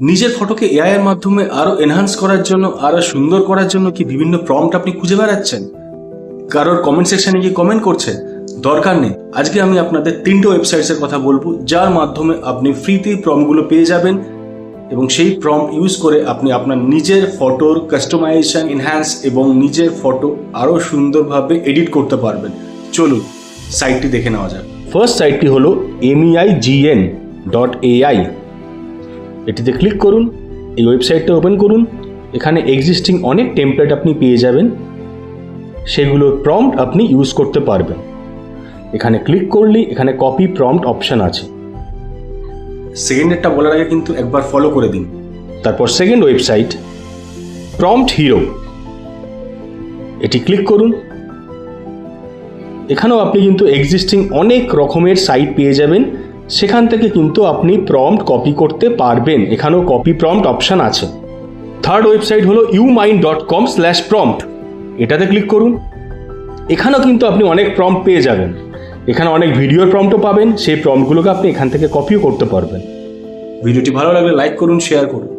নিজের ফটোকে এআই এর মাধ্যমে আরো এনহান্স করার জন্য, আরো সুন্দর করার জন্য কি বিভিন্ন প্রম্পট আপনি খুঁজে বেড়াচ্ছেন? কারোর কমেন্ট সেকশনে গিয়ে কমেন্ট করছেন? দরকার নেই। আজকে আমি আপনাদের 3টে ওয়েবসাইটসের কথা বলবো যার মাধ্যমে আপনি ফ্রিতেই প্রম্পটগুলো পেয়ে যাবেন এবং সেই প্রম্পট ইউজ করে আপনি আপনার নিজের ফটোর কাস্টমাইজেশন, এনহ্যান্স এবং নিজের ফটো আরো সুন্দরভাবে এডিট করতে পারবেন। চলুন সাইটটি দেখে নেওয়া যাক। ফার্স্ট সাইটটি হলো meign.ai। এটিতে ক্লিক করুন, এই ওয়েবসাইটটা ওপেন করুন। এখানে এক্সিস্টিং অনেক টেমপ্লেট আপনি পেয়ে যাবেন, সেগুলোর প্রম্পট আপনি ইউজ করতে পারবেন। এখানে ক্লিক করলেই এখানে কপি প্রম্পট অপশান আছে। সেকেন্ডেরটা বলার আগে কিন্তু একবার ফলো করে দিন। তারপর সেকেন্ড ওয়েবসাইট প্রম্পট হিরো, এটি ক্লিক করুন। এখানেও আপনি কিন্তু এক্সিস্টিং অনেক রকমের সাইট পেয়ে যাবেন, সেখান থেকে কিন্তু আপনি প্রম্পট কপি করতে পারবেন। এখানেও কপি প্রম্পট অপশান আছে। থার্ড ওয়েবসাইট হলো umind.com/prompt, এটাতে ক্লিক করুন। এখানেও কিন্তু আপনি অনেক প্রম্পট পেয়ে যাবেন। এখানে অনেক ভিডিওর প্রম্পটও পাবেন, সেই প্রম্পটগুলোকে আপনি এখান থেকে কপিও করতে পারবেন। ভিডিওটি ভালো লাগলে লাইক করুন, শেয়ার করুন।